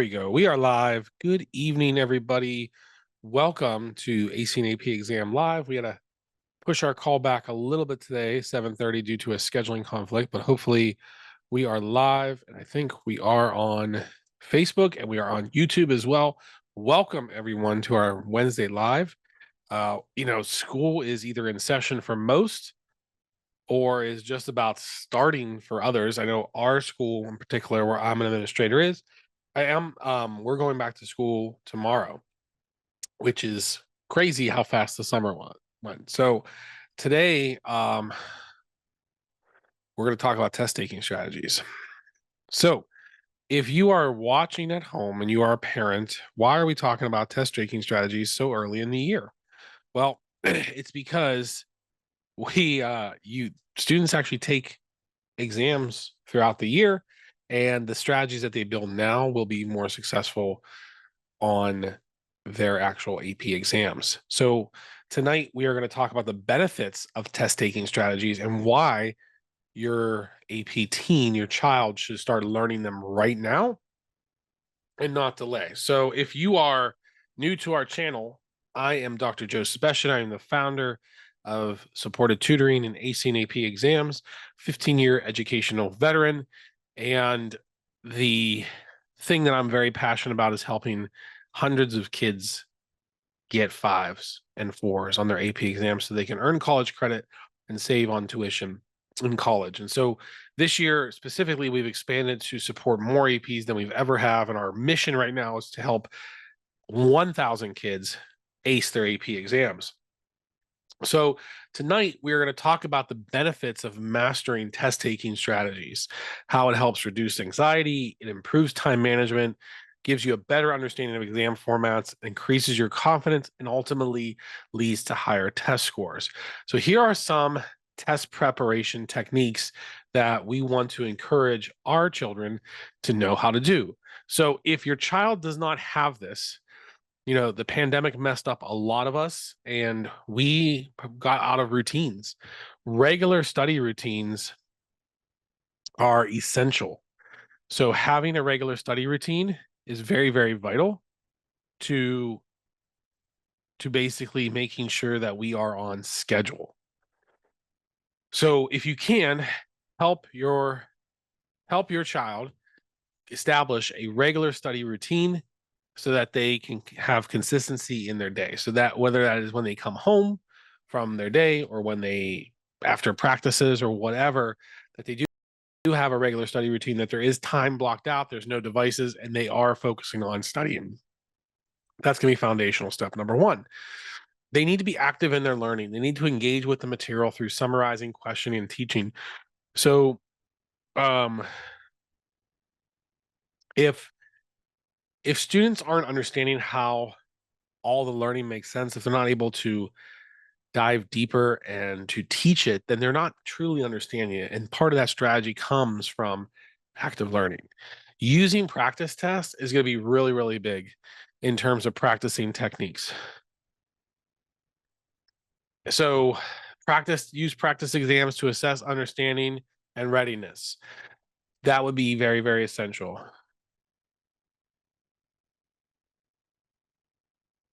we go. We are live. Good evening, everybody. Welcome to AC and AP Exam Live. We had to push our call back a little bit today, 7:30, due to a scheduling conflict, but hopefully we are live. And I think we are on Facebook and we are on YouTube as well. Welcome, everyone, to our Wednesday Live. School is either in session for most or is just about starting for others. I know our school in particular, where I'm an administrator, is. I am. We're going back to school tomorrow, which is crazy how fast the summer went. So today, we're going to talk about test taking strategies. So if you are watching at home and you are a parent, why are we talking about test taking strategies so early in the year? Well, it's because you students actually take exams throughout the year, and the strategies that they build now will be more successful on their actual AP exams. So tonight we are going to talk about the benefits of test taking strategies and why your AP teen, your child, should start learning them right now and not delay. So if you are new to our channel, I am Dr. Joe Sebastian. I am the founder of Supported Tutoring and AC and AP Exams, 15-year educational veteran. And the thing that I'm very passionate about is helping hundreds of kids get 5s and 4s on their AP exams so they can earn college credit and save on tuition in college. And so this year specifically, we've expanded to support more APs than we've ever have. And our mission right now is to help 1,000 kids ace their AP exams. So tonight we're going to talk about the benefits of mastering test taking strategies, how it helps reduce anxiety, it improves time management, gives you a better understanding of exam formats, increases your confidence, and ultimately leads to higher test scores. So here are some test preparation techniques that we want to encourage our children to know how to do. So if your child does not have this, the pandemic messed up a lot of us and we got out of routines. Regular study routines are essential. So having a regular study routine is very, very vital to basically making sure that we are on schedule. So if you can help your child establish a regular study routine so that they can have consistency in their day. So that whether that is when they come home from their day or when they after practices or whatever, that they do have a regular study routine, that there is time blocked out, there's no devices, and they are focusing on studying. That's going to be foundational step number one. They need to be active in their learning. They need to engage with the material through summarizing, questioning, and teaching. So if students aren't understanding how all the learning makes sense, if they're not able to dive deeper and to teach it, then they're not truly understanding it. And part of that strategy comes from active learning. Using practice tests is going to be really, really big in terms of practicing techniques. So use practice exams to assess understanding and readiness. That would be very, very essential.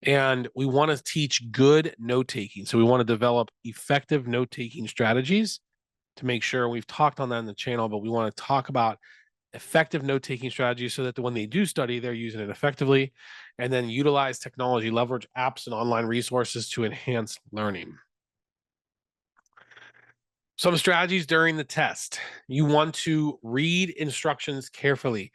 And we want to teach good note-taking. So we want to develop effective note-taking strategies to make sure. We've talked on that in the channel, but we want to talk about effective note-taking strategies so that when they do study, they're using it effectively, and then utilize technology, leverage apps and online resources to enhance learning. Some strategies during the test. You want to read instructions carefully.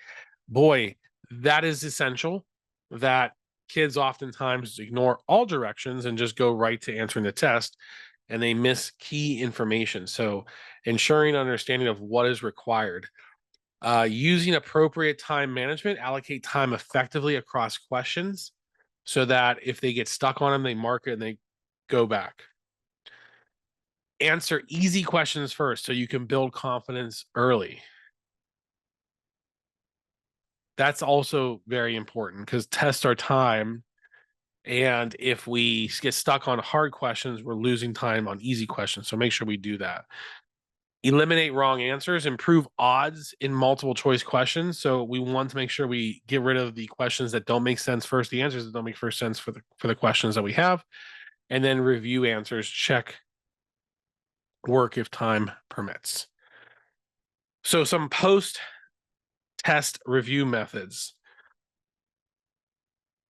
Boy, that is essential. That kids oftentimes ignore all directions and just go right to answering the test, and they miss key information. So ensuring understanding of what is required. Using appropriate time management, allocate time effectively across questions so that if they get stuck on them, they mark it and they go back. Answer easy questions first so you can build confidence early. That's also very important because tests are time. And if we get stuck on hard questions, we're losing time on easy questions. So make sure we do that. eliminate wrong answers, improve odds in multiple choice questions. So we want to make sure we get rid of the questions that don't make sense first, the answers that don't make first sense for the questions that we have, and then review answers, check work if time permits. So some post-test review methods.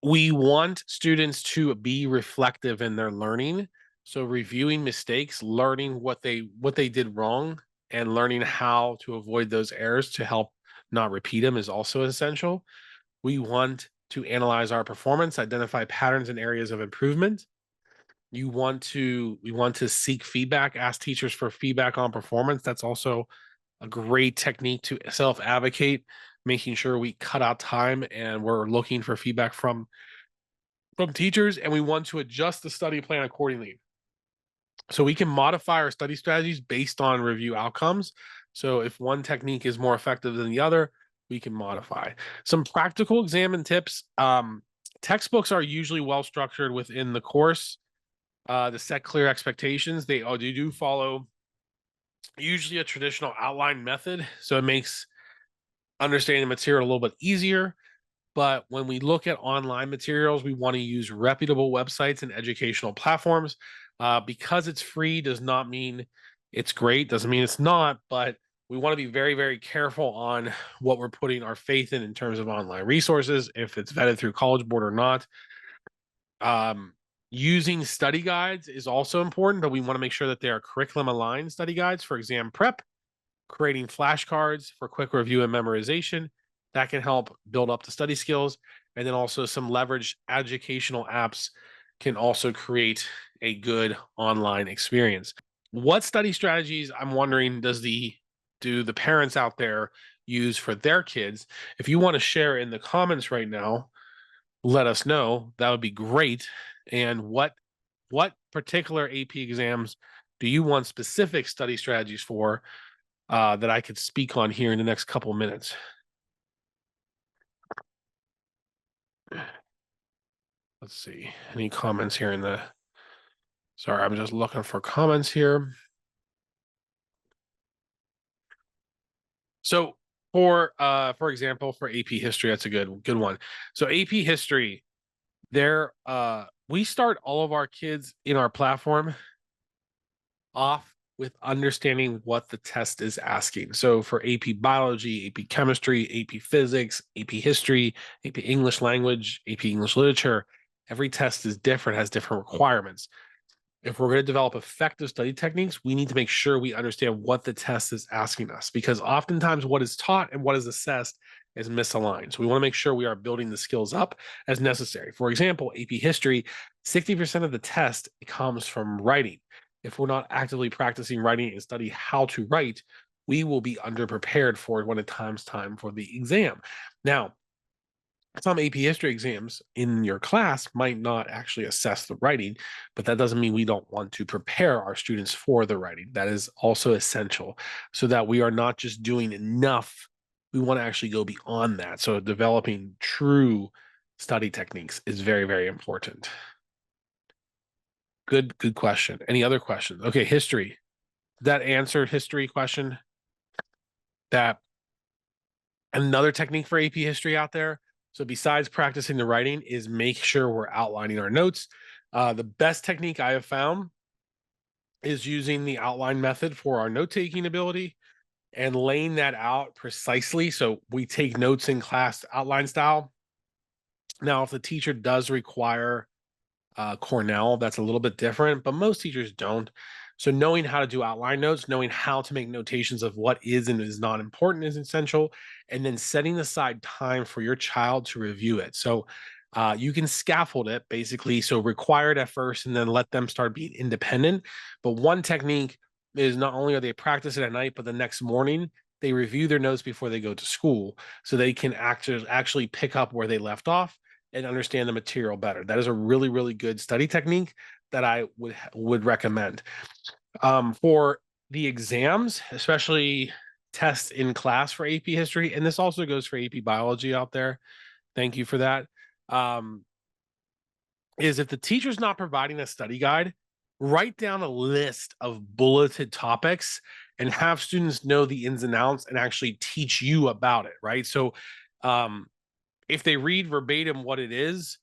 We want students to be reflective in their learning. So reviewing mistakes, learning what they did wrong, and learning how to avoid those errors to help not repeat them is also essential. We want to analyze our performance, identify patterns and areas of improvement. We want to seek feedback, ask teachers for feedback on performance. That's also a great technique to self-advocate, making sure we cut out time and we're looking for feedback from teachers, and we want to adjust the study plan accordingly. So we can modify our study strategies based on review outcomes. So if one technique is more effective than the other, we can modify. Some practical exam and tips. Textbooks are usually well structured within the course to set clear expectations. They do follow usually a traditional outline method, so it makes understanding the material a little bit easier. But when we look at online materials, we want to use reputable websites and educational platforms. Because it's free does not mean it's great, doesn't mean it's not, but we want to be very, very careful on what we're putting our faith in terms of online resources, if it's vetted through College Board or not. Using study guides is also important, but we want to make sure that they are curriculum aligned study guides for exam prep, creating flashcards for quick review and memorization. That can help build up the study skills. And then also some leveraged educational apps can also create a good online experience. What study strategies, I'm wondering, do the parents out there use for their kids? If you want to share in the comments right now, let us know. That would be great. And what particular AP exams do you want specific study strategies for that I could speak on here in the next couple of minutes? Let's see. Any comments here in the... Sorry, I'm just looking for comments here. So for example, for AP history, that's a good one. So AP history, we start all of our kids in our platform off with understanding what the test is asking. So for AP biology, AP chemistry, AP physics, AP history, AP English language, AP English literature, every test is different, has different requirements. If we're going to develop effective study techniques, we need to make sure we understand what the test is asking us, because oftentimes what is taught and what is assessed is misaligned. So we want to make sure we are building the skills up as necessary. For example, AP history, 60% of the test comes from writing. If we're not actively practicing writing and study how to write, we will be underprepared for it when it comes time for the exam. Now, some AP history exams in your class might not actually assess the writing, but that doesn't mean we don't want to prepare our students for the writing. That is also essential so that we are not just doing enough. We want to actually go beyond that. So developing true study techniques is very, very important. Good question. Any other questions? Okay, history. That answered history question. That another technique for AP history out there. So besides practicing the writing is make sure we're outlining our notes. The best technique I have found is using the outline method for our note-taking ability and laying that out precisely. So we take notes in class outline style. Now, if the teacher does require Cornell, that's a little bit different, but most teachers don't. So knowing how to do outline notes, knowing how to make notations of what is and is not important is essential, and then setting aside time for your child to review it. So you can scaffold it basically. So required at first and then let them start being independent. But one technique is not only are they practicing at night, but the next morning they review their notes before they go to school so they can actually pick up where they left off and understand the material better. That is a really, really good study technique that I would recommend. For the exams, especially tests in class for AP history, and this also goes for AP biology out there. Thank you for that. Is if the teacher's not providing a study guide, write down a list of bulleted topics and have students know the ins and outs and actually teach you about it, right? So if they read verbatim what it is,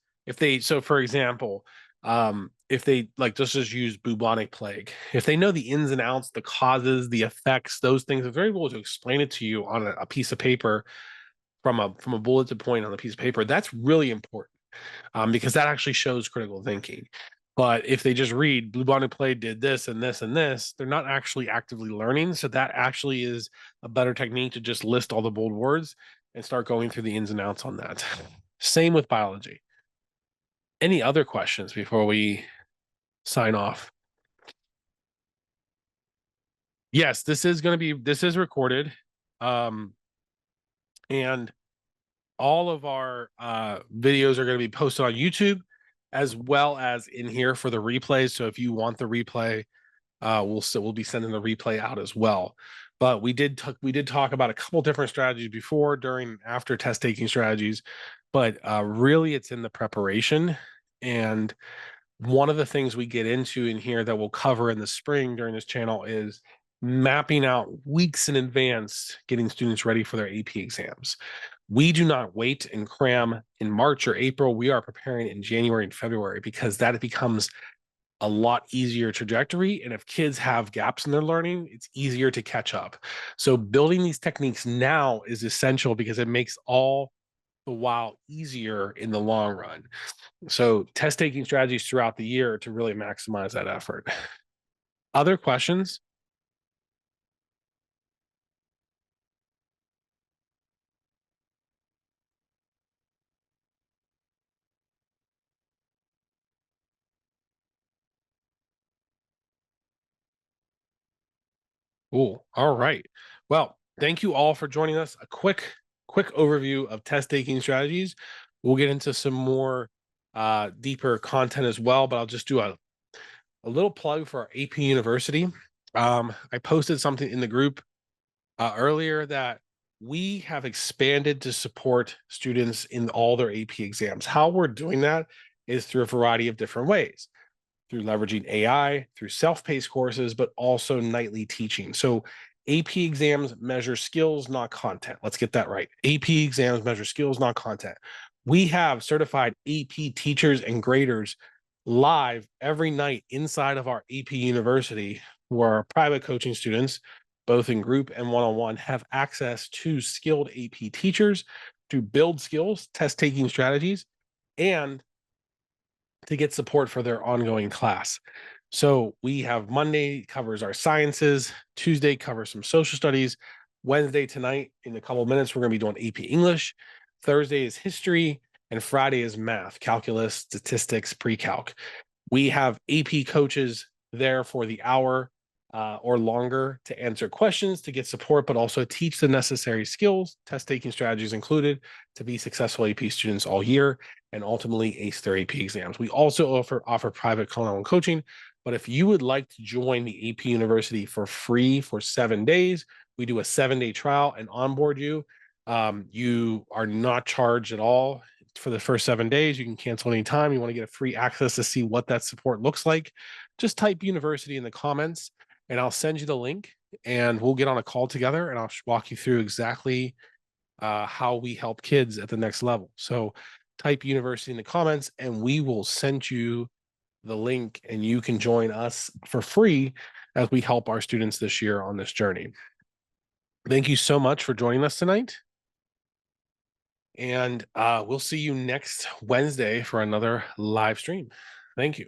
so for example, if they like just use bubonic plague, if they know the ins and outs, the causes, the effects, those things, it's very able to explain it to you on a piece of paper from a bulleted point on a piece of paper. That's really important, because that actually shows critical thinking. But if they just read bubonic plague did this and this and this, they're not actually actively learning. So that actually is a better technique to just list all the bold words and start going through the ins and outs on that. Same with biology. Any other questions before we sign off? Yes, this is recorded. And all of our videos are going to be posted on YouTube as well as in here for the replays. So if you want the replay, we'll be sending the replay out as well. But we did talk about a couple different strategies before, during, after test taking strategies, but really it's in the preparation. And one of the things we get into in here that we'll cover in the spring during this channel is mapping out weeks in advance, getting students ready for their AP exams. We do not wait and cram in March or April. We are preparing in January and February, because that becomes a lot easier trajectory. And if kids have gaps in their learning, it's easier to catch up. So building these techniques now is essential, because it makes all the while easier in the long run. So test taking strategies throughout the year to really maximize that effort. Other questions? Cool. All right. Well, thank you all for joining us. A quick overview of test taking strategies. We'll get into some more deeper content as well, but I'll just do a little plug for our AP University. I posted something in the group earlier that we have expanded to support students in all their AP exams. How we're doing that is through a variety of different ways, through leveraging AI, through self-paced courses, but also nightly teaching. So AP exams measure skills, not content. Let's get that right. AP exams measure skills, not content. We have certified AP teachers and graders live every night inside of our AP University, where our private coaching students, both in group and one-on-one, have access to skilled AP teachers to build skills, test taking strategies, and to get support for their ongoing class. So we have Monday covers our sciences, Tuesday covers some social studies, Wednesday tonight, in a couple of minutes, we're going to be doing AP English, Thursday is history, and Friday is math, calculus, statistics, pre-calc. We have AP coaches there for the hour or longer to answer questions, to get support, but also teach the necessary skills, test taking strategies included, to be successful AP students all year and ultimately ace their AP exams. We also offer private one-on-one coaching. But if you would like to join the AP University for free for 7 days, we do a 7-day trial and onboard you. You are not charged at all for the first 7 days. You can cancel anytime. You want to get a free access to see what that support looks like, just type university in the comments and I'll send you the link, and we'll get on a call together and I'll walk you through exactly how we help kids at the next level. So type university in the comments and we will send you the link, and you can join us for free as we help our students this year on this journey. Thank you so much for joining us tonight. And we'll see you next Wednesday for another live stream. Thank you.